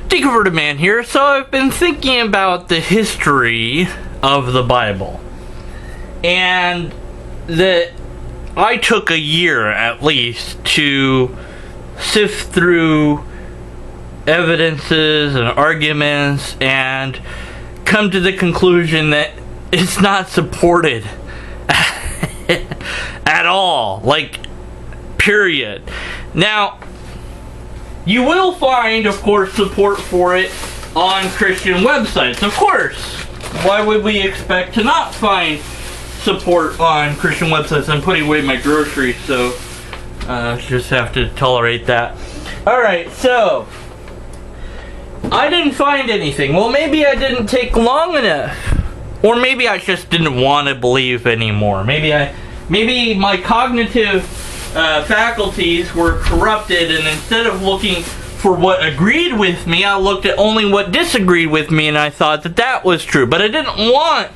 Deconverted Man here. So I've been thinking about the history of the Bible, and I took a year at least to sift through evidences and arguments and come to the conclusion that it's not supported at all, like, period. Now, you will find, of course, support for it on Christian websites. Of course. Why would we expect to not find support on Christian websites? I'm putting away my groceries, so just have to tolerate that. Alright, so I didn't find anything. Well, maybe I didn't take long enough. Or maybe I just didn't want to believe anymore. Maybe my cognitive faculties were corrupted, and instead of looking for what agreed with me, I looked at only what disagreed with me, and I thought that was true. But I didn't want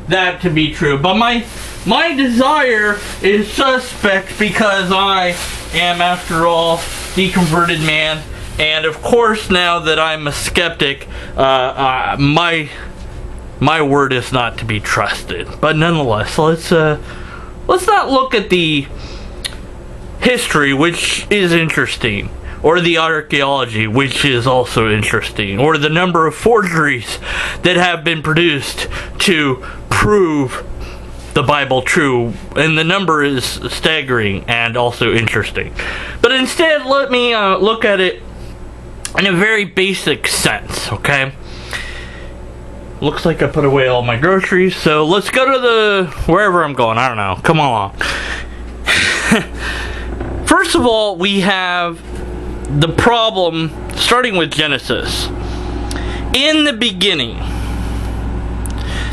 that to be true. But my desire is suspect, because I am, after all, deconverted man. And of course, now that I'm a skeptic, my word is not to be trusted. But nonetheless, let's not look at the history, which is interesting, or the archaeology, which is also interesting, or the number of forgeries that have been produced to prove the Bible true, and the number is staggering and also interesting. But instead, let me look at it in a very basic sense, okay? Looks like I put away all my groceries, so let's go to wherever I'm going. I don't know. Come along. First of all, we have the problem starting with Genesis. In the beginning.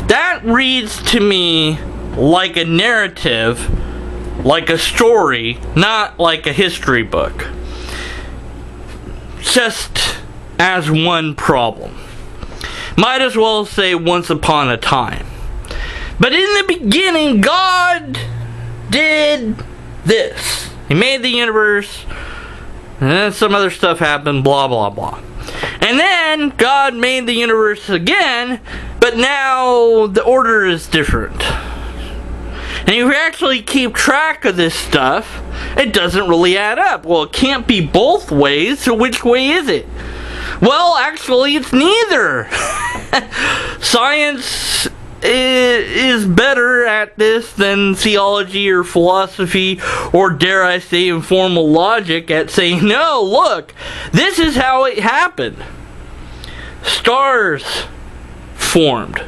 That reads to me like a narrative, like a story, not like a history book. Just as one problem. Might as well say once upon a time. But in the beginning, God did this. He made the universe, and then some other stuff happened, blah, blah, blah. And then God made the universe again, but now the order is different. And if you actually keep track of this stuff, it doesn't really add up. Well, it can't be both ways, so which way is it? Well, actually, it's neither. Science is better at this than theology or philosophy, or dare I say informal logic, at saying, no, look, this is how it happened. Stars formed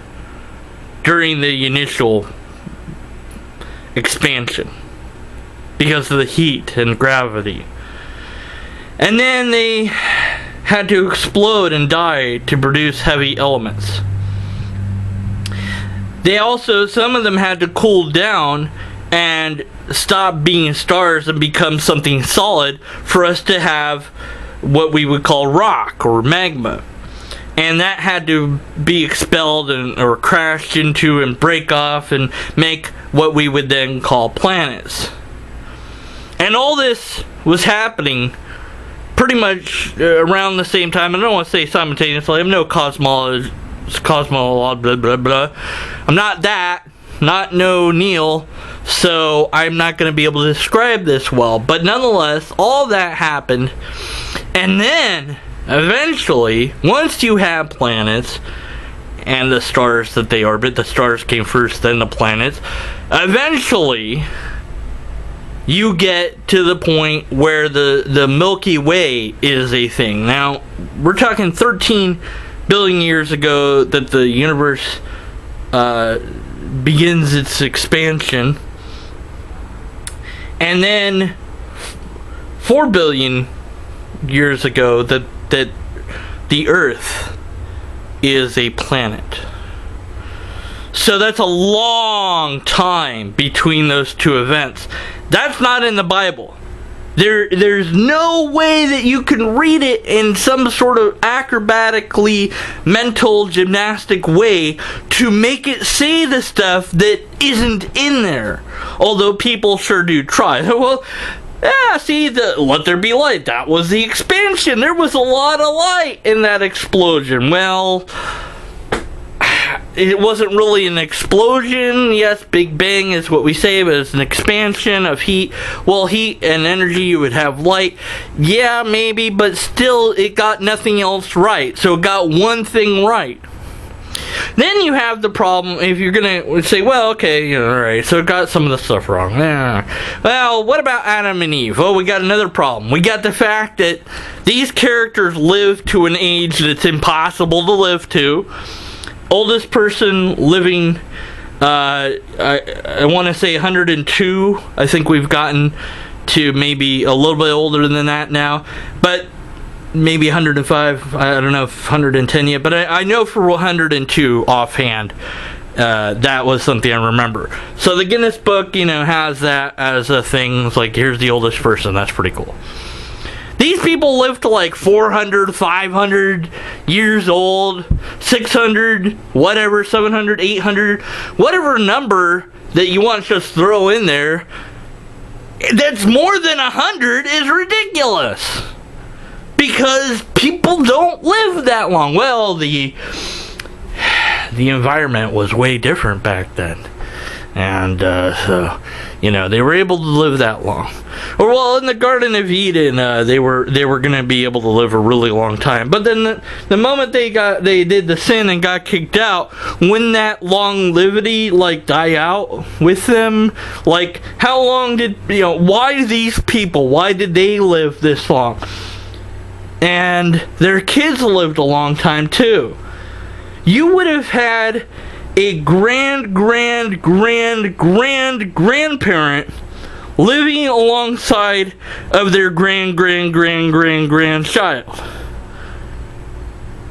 during the initial expansion because of the heat and gravity. And then they had to explode and die to produce heavy elements. They also, some of them had to cool down and stop being stars and become something solid for us to have what we would call rock or magma. And that had to be expelled or crashed into and break off and make what we would then call planets. And all this was happening pretty much around the same time. I don't want to say simultaneously. I'm no cosmologist, blah, blah, blah. I'm not that. Not no Neil. So I'm not going to be able to describe this well. But nonetheless, all that happened. And then, eventually, once you have planets and the stars that they orbit, the stars came first, then the planets, eventually you get to the point where the Milky Way is a thing. Now, we're talking 13 billion years ago that the universe begins its expansion. And then 4 billion years ago that the Earth is a planet. So that's a long time between those two events. That's not in the Bible. There's no way that you can read it in some sort of acrobatically mental gymnastic way to make it say the stuff that isn't in there. Although people sure do try. Well, Yeah, see, let there be light. That was the expansion. There was a lot of light in that explosion. Well, it wasn't really an explosion. Yes, Big Bang is what we say, but it's an expansion of heat. Well, heat and energy, you would have light. Yeah, maybe, but still, it got nothing else right. So it got one thing right. Then you have the problem if you're gonna say, well, okay, alright, so it got some of the stuff wrong. Yeah. Well, what about Adam and Eve? Oh, we got another problem. We got the fact that these characters live to an age that's impossible to live to. Oldest person living, I want to say 102. I think we've gotten to maybe a little bit older than that now. But maybe 105, I don't know if 110 yet, but I know for 102 offhand, that was something I remember. So the Guinness Book, has that as a thing. It's like, here's the oldest person. That's pretty cool. These people live to like 400, 500 years old, 600, whatever, 700, 800, whatever number that you want to just throw in there, that's more than 100 is ridiculous. Because people don't live that long. Well, the environment was way different back then. And, so, they were able to live that long. Or, well, in the Garden of Eden, they were going to be able to live a really long time. But then the moment they did the sin and got kicked out, when that longevity, die out with them, how long did, why these people, why did they live this long? And their kids lived a long time too. You would have had a grandparent living alongside of their grandchild.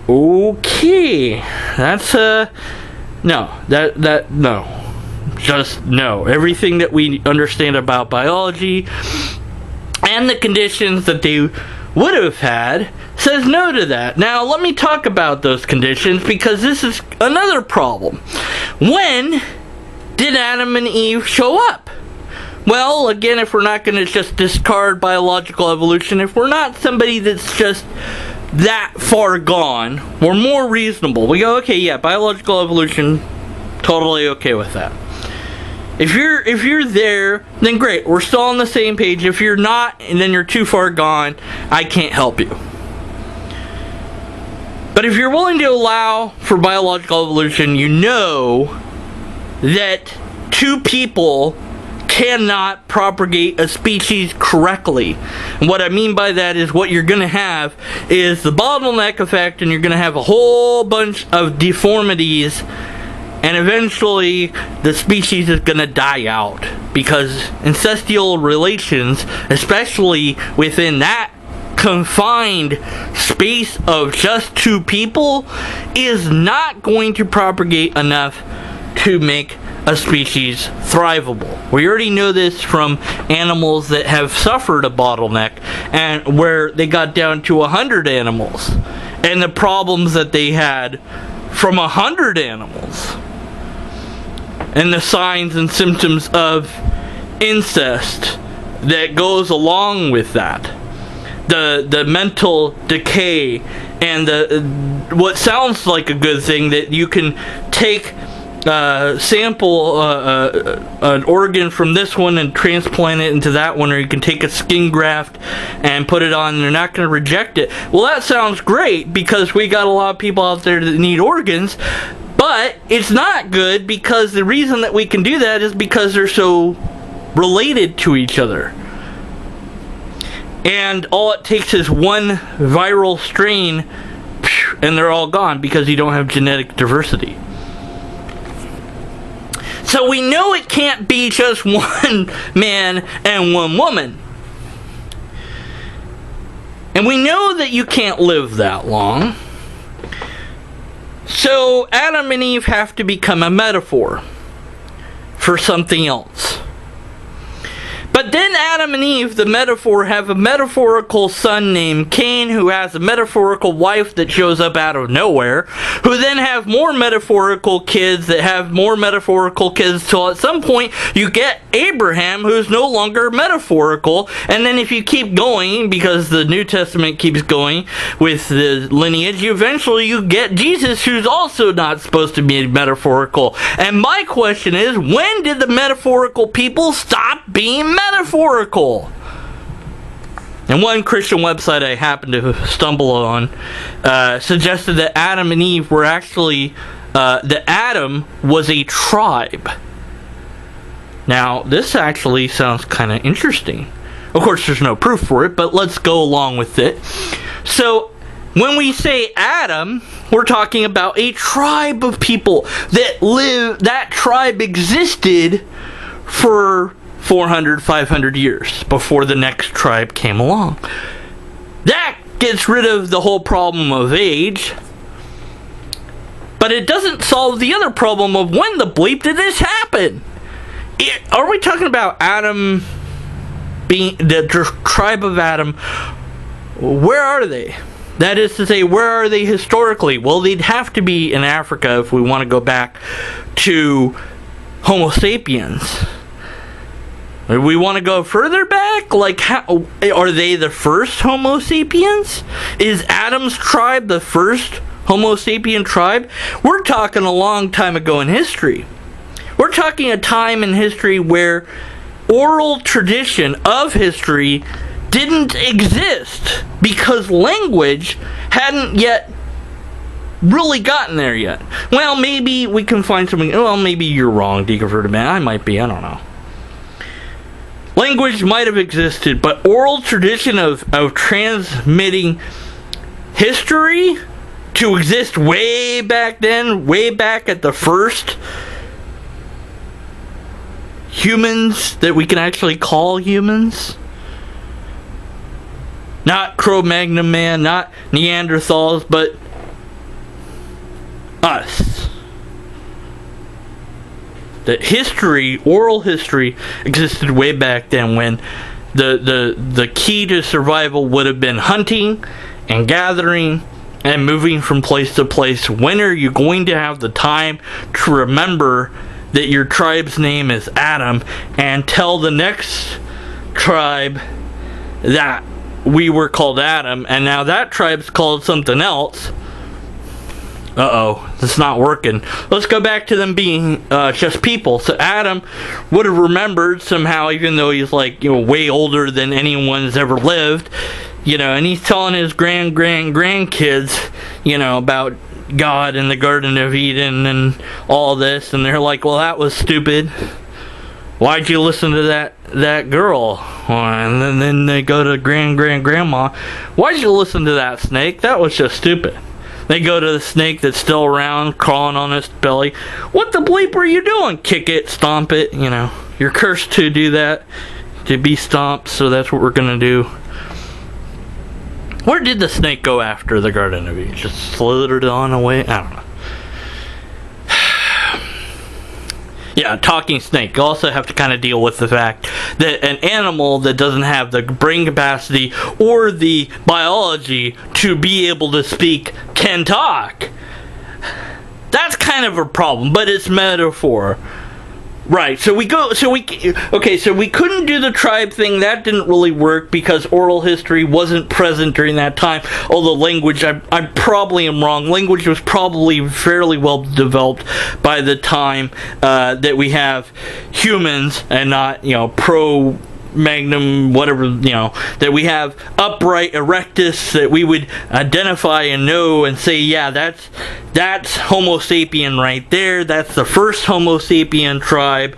Okay, that's no. Just no. Everything that we understand about biology and the conditions that they would have had says no to that. Now, let me talk about those conditions, because this is another problem. When did Adam and Eve show up? Well, again, if we're not going to just discard biological evolution, if we're not somebody that's just that far gone, we're more reasonable. We go, okay, yeah, biological evolution, totally okay with that. If you're there, then great, we're still on the same page. If you're not, and then you're too far gone, I can't help you. But if you're willing to allow for biological evolution, you know that two people cannot propagate a species correctly. And what I mean by that is what you're going to have is the bottleneck effect, and you're going to have a whole bunch of deformities. And eventually, the species is going to die out, because incestual relations, especially within that confined space of just two people, is not going to propagate enough to make a species thrivable. We already know this from animals that have suffered a bottleneck, and where they got down to 100 animals, and the problems that they had from 100 animals. And the signs and symptoms of incest that goes along with that. The mental decay, and what sounds like a good thing, that you can take sample an organ from this one and transplant it into that one, or you can take a skin graft and put it on, and they're not going to reject it. Well, that sounds great, because we got a lot of people out there that need organs. But it's not good, because the reason that we can do that is because they're so related to each other. And all it takes is one viral strain, and they're all gone, because you don't have genetic diversity. So we know it can't be just one man and one woman. And we know that you can't live that long. So Adam and Eve have to become a metaphor for something else. But But then Adam and Eve, the metaphor, have a metaphorical son named Cain, who has a metaphorical wife that shows up out of nowhere, who then have more metaphorical kids that have more metaphorical kids, till at some point you get Abraham, who's no longer metaphorical. And then if you keep going, because the New Testament keeps going with the lineage, eventually you get Jesus, who's also not supposed to be metaphorical. And my question is, when did the metaphorical people stop being metaphorical? And one Christian website I happened to stumble on suggested that Adam and Eve were actually, that Adam was a tribe. Now, this actually sounds kind of interesting. Of course, there's no proof for it, but let's go along with it. So, when we say Adam, we're talking about a tribe of people that tribe existed for 400, 500 years before the next tribe came along. That gets rid of the whole problem of age, but it doesn't solve the other problem of when the bleep did this happen. Are we talking about Adam being the tribe of Adam? Where are they? That is to say, where are they historically? Well, they'd have to be in Africa if we want to go back to Homo sapiens. We want to go further back? Like, how, are they the first Homo sapiens? Is Adam's tribe the first Homo sapien tribe? We're talking a long time ago in history. We're talking a time in history where oral tradition of history didn't exist because language hadn't yet really gotten there yet. Well, maybe we can find something. Well, maybe you're wrong, Deconverted Man. I might be. I don't know. Language might have existed, but oral tradition of transmitting history to exist way back then, way back at the first humans that we can actually call humans. Not Cro-Magnon man, not Neanderthals, but us. That history, oral history, existed way back then when the key to survival would have been hunting and gathering and moving from place to place. When are you going to have the time to remember that your tribe's name is Adam and tell the next tribe that we were called Adam and now that tribe's called something else? Uh-oh, it's not working. Let's go back to them being just people. So Adam would have remembered somehow, even though he's like, way older than anyone's ever lived, and he's telling his grandkids, about God and the Garden of Eden and all this, and they're like, well, that was stupid. Why'd you listen to that girl? And then they go to grandma. Why'd you listen to that snake? That was just stupid. They go to the snake that's still around, crawling on its belly. What the bleep are you doing? Kick it, stomp it, You're cursed to do that, to be stomped, so that's what we're going to do. Where did the snake go after the Garden of Eden? Just slithered on away? I don't know. Yeah, talking snake. You also have to kind of deal with the fact that an animal that doesn't have the brain capacity or the biology to be able to speak can talk. That's kind of a problem, but it's metaphor. Right, so we couldn't do the tribe thing. That didn't really work because oral history wasn't present during that time. Although language, I probably am wrong. Language was probably fairly well developed by the time that we have humans and not, Cro-Magnon, whatever, that we have upright erectus that we would identify and know and say, yeah, that's Homo sapien right there. That's the first Homo sapien tribe.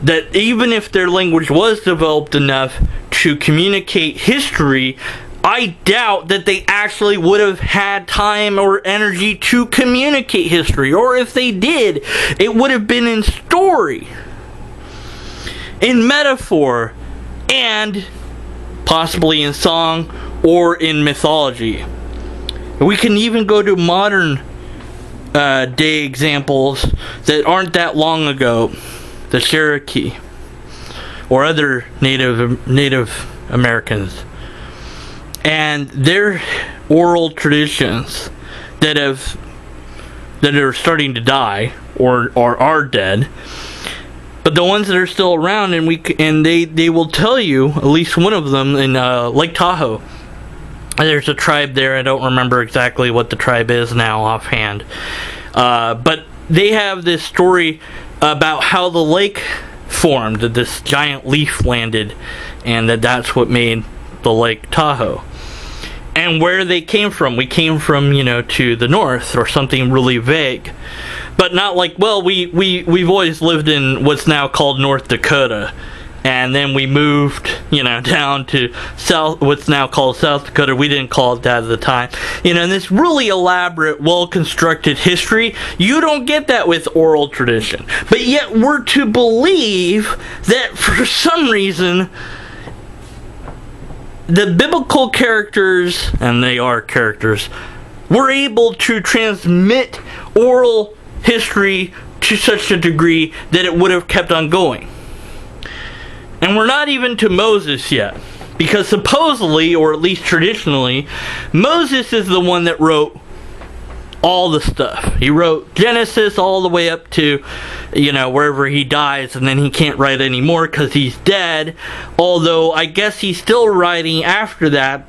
That even if their language was developed enough to communicate history, I doubt that they actually would have had time or energy to communicate history. Or if they did, it would have been in story, in metaphor, and possibly in song or in mythology. We can even go to modern day examples that aren't that long ago. The Cherokee. or other Native Americans, and their oral traditions that are starting to die or are dead. But the ones that are still around, and they will tell you, at least one of them in Lake Tahoe. There's a tribe there. I don't remember exactly what the tribe is now offhand. But they have this story about how the lake formed, that this giant leaf landed, and that's what made the Lake Tahoe. And where they came from. We came from, to the north, or something really vague. But not like, well, we've always lived in what's now called North Dakota. And then we moved, down to what's now called South Dakota. We didn't call it that at the time. And this really elaborate, well-constructed history, you don't get that with oral tradition. But yet we're to believe that for some reason, the biblical characters, and they are characters, were able to transmit oral history to such a degree that it would have kept on going. And we're not even to Moses yet, because supposedly, or at least traditionally, Moses is the one that wrote all the stuff. He wrote Genesis all the way up to, wherever he dies, and then he can't write anymore because he's dead. Although I guess he's still writing after that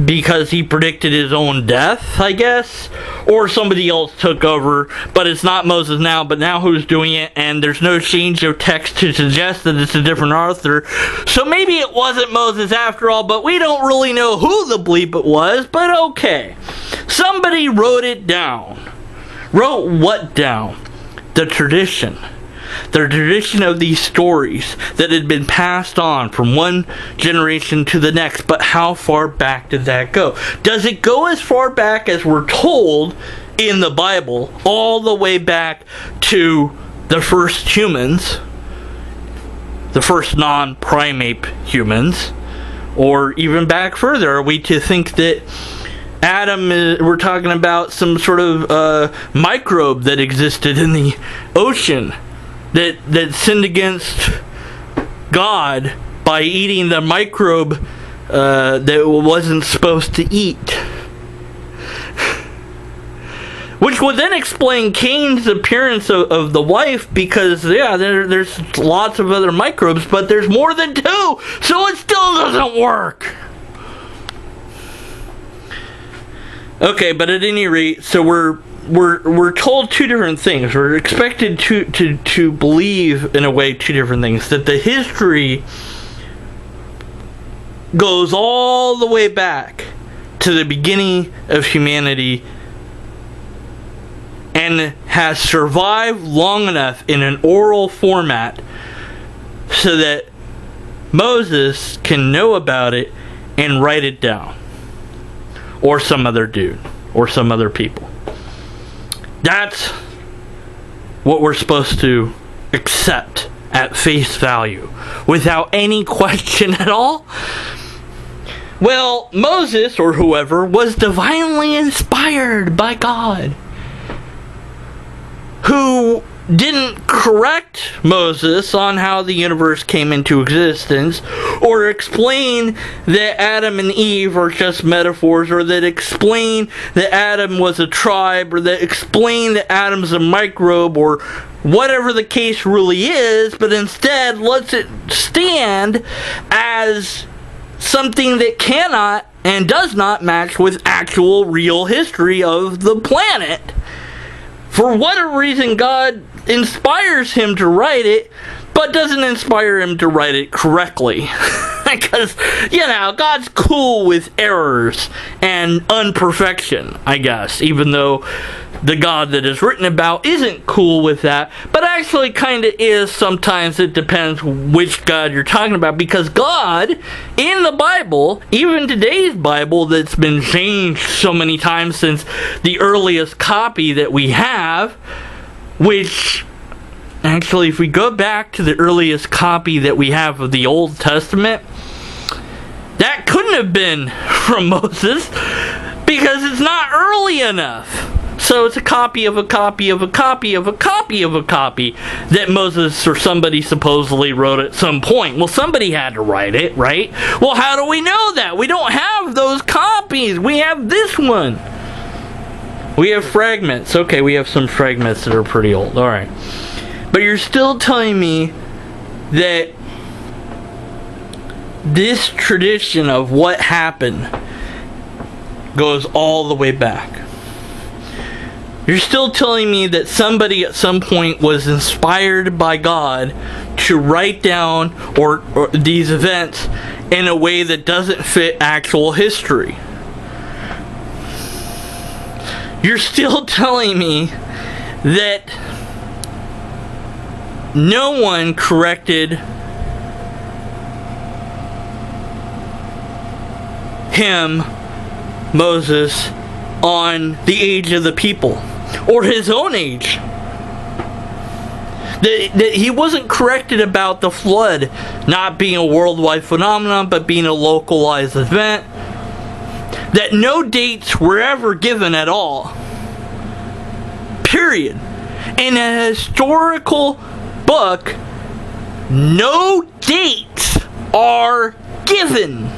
because he predicted his own death, I guess, or somebody else took over. But it's not Moses now, but now who's doing it? And there's no change of text to suggest that it's a different author. So maybe it wasn't Moses after all, but we don't really know who the bleep it was. But okay, somebody wrote it down. Wrote what down? The tradition of these stories that had been passed on from one generation to the next. But how far back did that go? Does it go as far back as we're told in the Bible, all the way back to the first humans, the first non-primate humans, or even back further? Are we to think that Adam, we're talking about some sort of microbe that existed in the ocean that sinned against God by eating the microbe that it wasn't supposed to eat? Which would then explain Cain's appearance of the wife, because, there's lots of other microbes, but there's more than two, so it still doesn't work. Okay, but at any rate, so we're told two different things. We're expected to believe, in a way, two different things. That the history goes all the way back to the beginning of humanity and has survived long enough in an oral format so that Moses can know about it and write it down. Or some other dude. Or some other people. That's what we're supposed to accept at face value without any question at all. Well, Moses, or whoever, was divinely inspired by God, who didn't correct Moses on how the universe came into existence, or explain that Adam and Eve are just metaphors, or that explain that Adam was a tribe, or that explain that Adam's a microbe, or whatever the case really is, but instead lets it stand as something that cannot and does not match with actual real history of the planet. For whatever reason, God inspires him to write it, but doesn't inspire him to write it correctly. Because, God's cool with errors and unperfection, I guess, even though the God that is written about isn't cool with that, but actually kind of is sometimes. It depends which God you're talking about, because God, in the Bible, even today's Bible that's been changed so many times since the earliest copy that we have, which, actually, if we go back to the earliest copy that we have of the Old Testament, that couldn't have been from Moses, because it's not early enough. So it's a copy of a copy of a copy of a copy of a copy that Moses or somebody supposedly wrote at some point. Well, somebody had to write it, right? Well, how do we know that? We don't have those copies. We have this one. We have fragments. Okay, we have some fragments that are pretty old. All right. But you're still telling me that this tradition of what happened goes all the way back. You're still telling me that somebody at some point was inspired by God to write down or these events in a way that doesn't fit actual history. You're still telling me that no one corrected him, Moses, on the age of the people, or his own age. That he wasn't corrected about the flood not being a worldwide phenomenon, but being a localized event. That no dates were ever given at all. Period. In a historical book, no dates are given.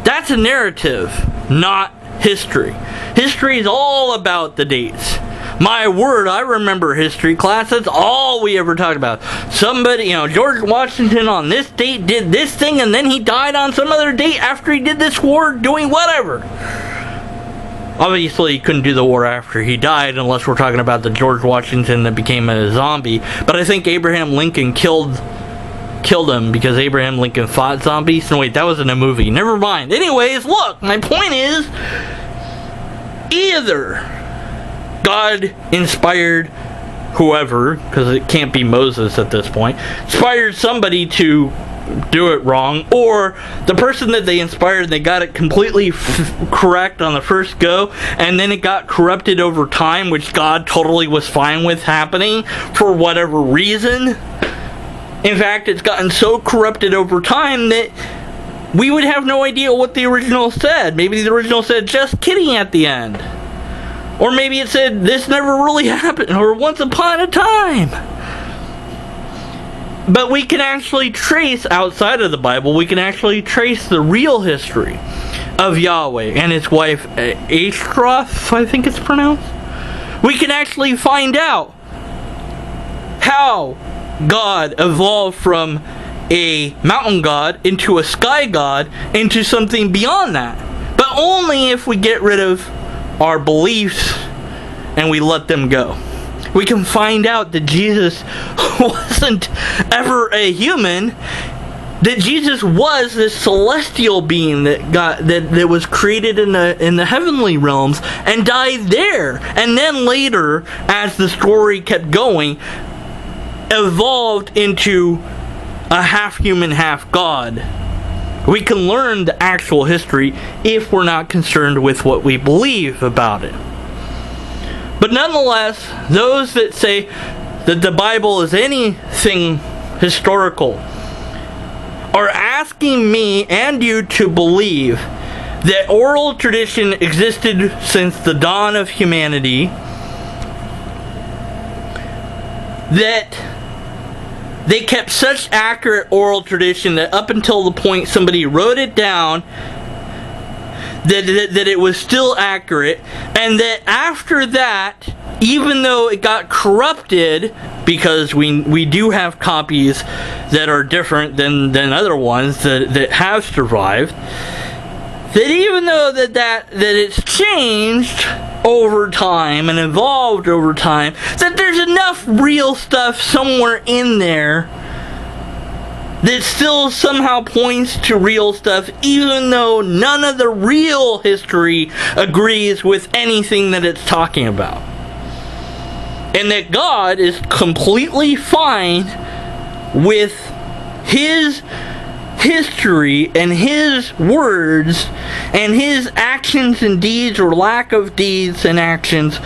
That's a narrative, not history. History is all about the dates. My word, I remember history class. That's all we ever talked about. Somebody, George Washington on this date did this thing, and then he died on some other date after he did this war doing whatever. Obviously, he couldn't do the war after he died, unless we're talking about the George Washington that became a zombie. But I think Abraham Lincoln killed him because Abraham Lincoln fought zombies. No, wait, that was in a movie. Never mind. Anyways, look, my point is, either God inspired whoever, because it can't be Moses at this point, inspired somebody to do it wrong, or the person that they inspired, they got it completely correct on the first go, and then it got corrupted over time, which God totally was fine with happening for whatever reason. In fact, it's gotten so corrupted over time that we would have no idea what the original said. Maybe the original said, "just kidding" at the end. Or maybe it said, "this never really happened," or "once upon a time." But we can actually trace, outside of the Bible, we can actually trace the real history of Yahweh and his wife, Ashtaroth, I think it's pronounced. We can actually find out how God evolved from a mountain god into a sky god into something beyond that. But only if we get rid of our beliefs and we let them go. We can find out that Jesus wasn't ever a human, that Jesus was this celestial being that was created in the heavenly realms and died there, and then later, as the story kept going, evolved into a half human, half God. We can learn the actual history if we're not concerned with what we believe about it. But nonetheless, those that say that the Bible is anything historical are asking me and you to believe that oral tradition existed since the dawn of humanity, that they kept such accurate oral tradition that up until the point somebody wrote it down, that it was still accurate, and that after that, even though it got corrupted, because we do have copies that are different than other ones that have survived, that even though that it's changed over time and evolved over time, that there's enough real stuff somewhere in there that still somehow points to real stuff, even though none of the real history agrees with anything that it's talking about. And that God is completely fine with his history and his words and his actions and deeds, or lack of deeds and actions,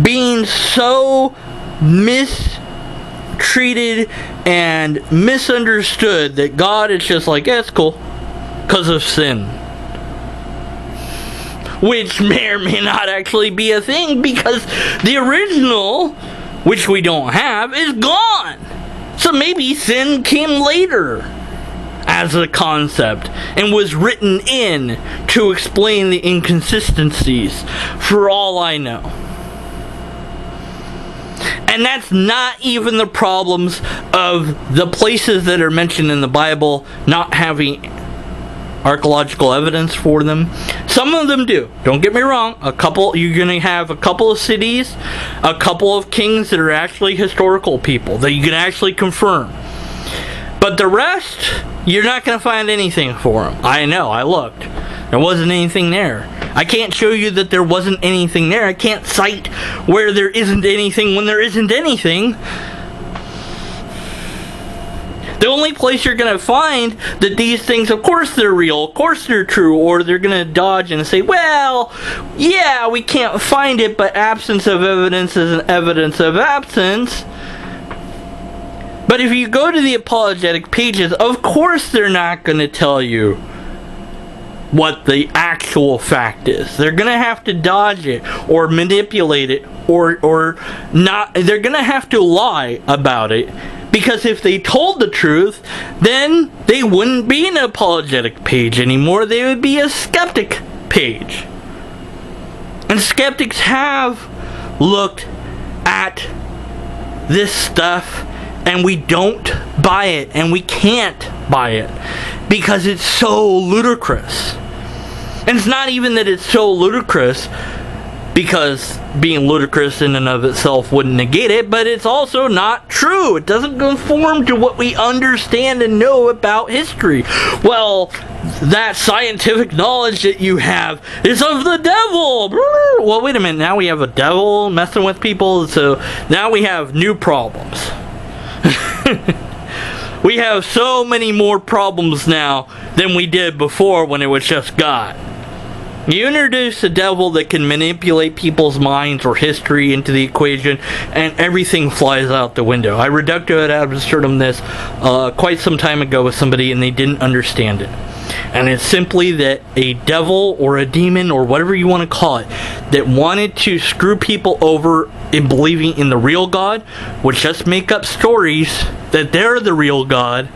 being so mistreated and misunderstood that God is just like, yeah, it's cool, because of sin. which may or may not actually be a thing, because the original, which we don't have, is gone. So maybe sin came later as a concept and was written in to explain the inconsistencies, for all I know. And that's not even the problems of the places that are mentioned in the Bible not having archaeological evidence for them. Some of them do. Don't get me wrong. You're going to have a couple of cities, a couple of kings that are actually historical people that you can actually confirm. But the rest, you're not going to find anything for them. I know, I looked. There wasn't anything there. I can't show you that there wasn't anything there. I can't cite where there isn't anything when there isn't anything. The only place you're going to find that these things, of course they're real, of course they're true, or they're going to dodge and say, well, yeah, we can't find it, but absence of evidence is an evidence of absence. But if you go to the apologetic pages, of course they're not going to tell you what the actual fact is. They're going to have to dodge it or manipulate it or not. They're going to have to lie about it, because if they told the truth, then they wouldn't be an apologetic page anymore. They would be a skeptic page. And skeptics have looked at this stuff, and we don't buy it, and we can't buy it, because it's so ludicrous. And it's not even that it's so ludicrous, because being ludicrous in and of itself wouldn't negate it, but it's also not true. It doesn't conform to what we understand and know about history. Well, that scientific knowledge that you have is of the devil. Well, wait a minute, now we have a devil messing with people, so now we have new problems. We have so many more problems now than we did before when it was just God. You introduce a devil that can manipulate people's minds or history into the equation, and everything flies out the window. I reductio ad absurdum this quite some time ago with somebody, and they didn't understand it. And it's simply that a devil or a demon or whatever you want to call it that wanted to screw people over in believing in the real God would just make up stories that they're the real God,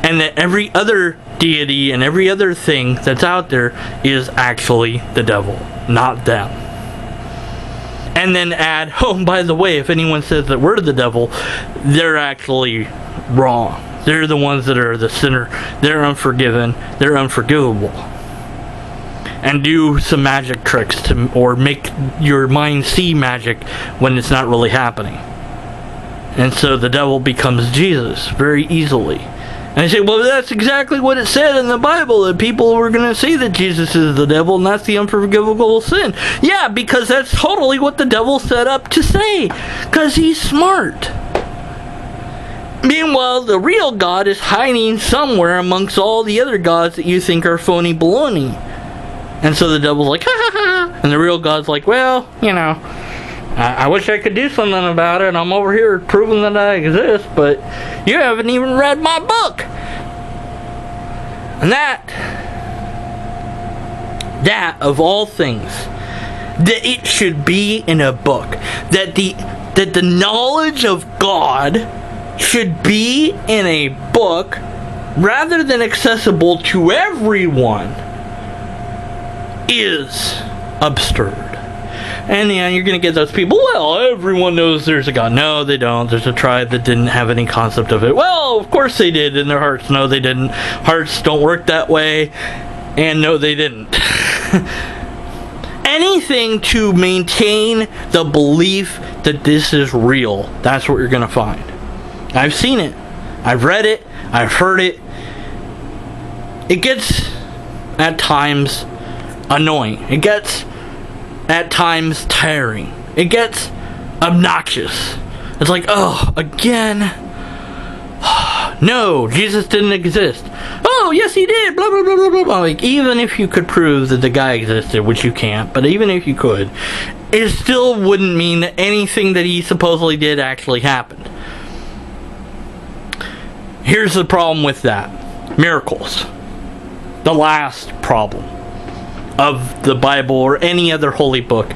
and that every other deity and every other thing that's out there is actually the devil, not them. And then add, oh, by the way, if anyone says that we're the devil, they're actually wrong. They're the ones that are the sinner. They're unforgiven. They're unforgivable. And do some magic tricks or make your mind see magic when it's not really happening. And so the devil becomes Jesus very easily. And I say, well, that's exactly what it said in the Bible, that people were going to say that Jesus is the devil, and that's the unforgivable sin. Yeah, because that's totally what the devil set up to say, because he's smart. Meanwhile, the real God is hiding somewhere amongst all the other gods that you think are phony baloney. And so the devil's like, ha ha ha, and the real God's like, well, you know, I wish I could do something about it. I'm over here proving that I exist, but you haven't even read my book. And that of all things, that it should be in a book, that the knowledge of God should be in a book rather than accessible to everyone, is absurd. And yeah, you're going to get those people, well, everyone knows there's a God. No, they don't. There's a tribe that didn't have any concept of it. Well, of course they did in their hearts. No, they didn't. Hearts don't work that way. And no, they didn't. Anything to maintain the belief that this is real, that's what you're going to find. I've seen it. I've read it. I've heard it. It gets, at times, annoying. It gets, at times, tiring. It gets obnoxious. It's like, oh, again? No, Jesus didn't exist. Oh, yes, he did. Blah, blah, blah, blah, blah, blah. Like, even if you could prove that the guy existed, which you can't, but even if you could, it still wouldn't mean that anything that he supposedly did actually happened. Here's the problem with that. Miracles. The last problem. of the Bible or any other holy book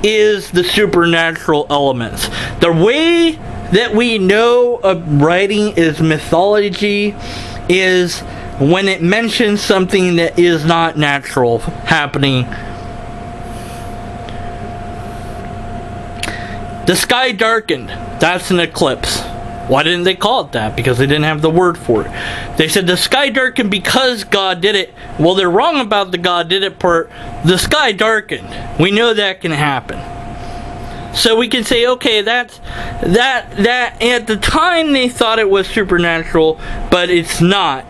is the supernatural elements. The way that we know of writing is mythology is when it mentions something that is not natural happening. The sky darkened. That's an eclipse. Why didn't they call it that? Because they didn't have the word for it. They said the sky darkened because God did it. Well, they're wrong about the God did it part. The sky darkened. We know that can happen. So we can say, okay, that at the time they thought it was supernatural, but it's not.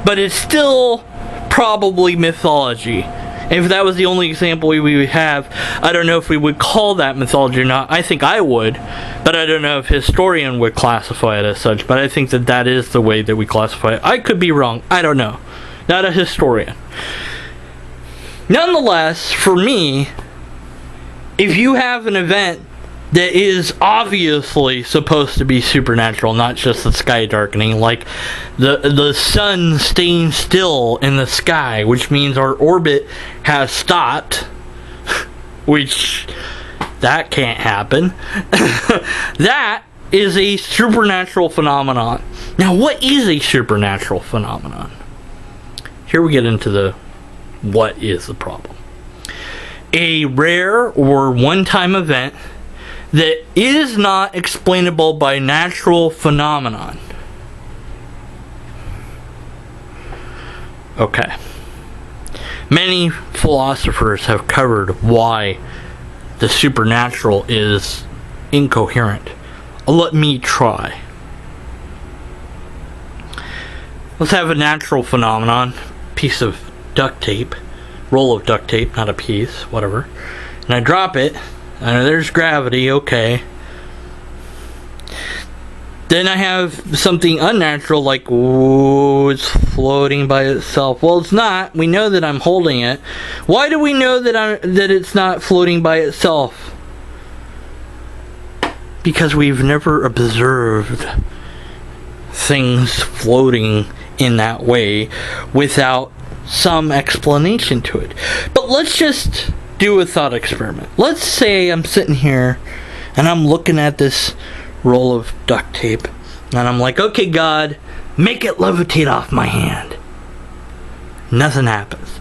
But it's still probably mythology. If that was the only example we would have, I don't know if we would call that mythology or not. I think I would, but I don't know if historian would classify it as such. But I think that that is the way that we classify it. I could be wrong. I don't know. Not a historian. Nonetheless, for me, if you have an event that is obviously supposed to be supernatural, not just the sky darkening, like the sun staying still in the sky, which means our orbit has stopped, which that can't happen. That is a supernatural phenomenon. Now, what is a supernatural phenomenon? Here we get into the what is the problem. A rare or one-time event that is not explainable by natural phenomenon. Okay. Many philosophers have covered why the supernatural is incoherent. Let me try. Let's have a natural phenomenon. Piece of duct tape. Roll of duct tape, not a piece, whatever. And I drop it. And there's gravity, okay. Then I have something unnatural like, ooh, it's floating by itself. Well, it's not. We know that I'm holding it. Why do we know that it's not floating by itself? Because we've never observed things floating in that way without some explanation to it. But let's just do a thought experiment. Let's say I'm sitting here and I'm looking at this roll of duct tape and I'm like, okay, God, make it levitate off my hand. Nothing happens.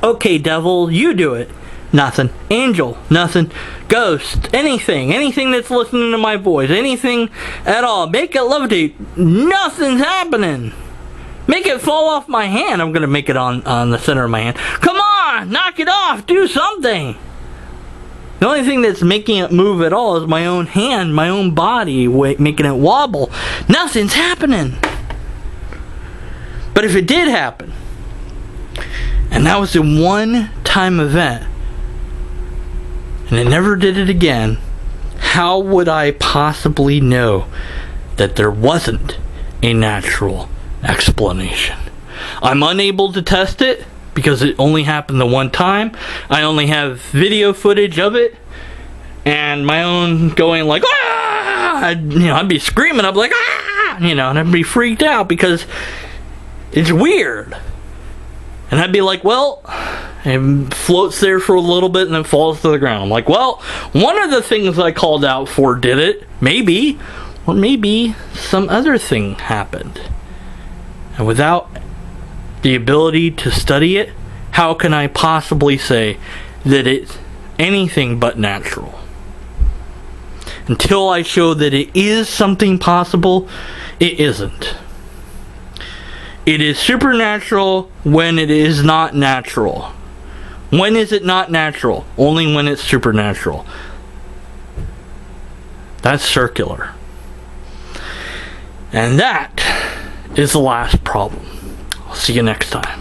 Okay, devil, you do it. Nothing. Angel, nothing. Ghost, anything that's listening to my voice, anything at all, make it levitate. Nothing's happening. Make it fall off my hand. I'm going to make it on the center of my hand. Come on, knock it off. Do something. The only thing that's making it move at all is my own hand, my own body, making it wobble. Nothing's happening. But if it did happen, and that was a one-time event, and it never did it again, how would I possibly know that there wasn't a natural explanation? I'm unable to test it because it only happened the one time. I only have video footage of it and my own going like, ah! I'd be screaming. I'd be like, ah! And I'd be freaked out because it's weird. And I'd be like, well, it floats there for a little bit and then falls to the ground. I'm like, well, one of the things I called out for did it, maybe, or maybe some other thing happened. And without the ability to study it, how can I possibly say that it's anything but natural? Until I show that it is something possible, it isn't. It is supernatural when it is not natural. When is it not natural? Only when it's supernatural. That's circular. And that is the last problem. I'll see you next time.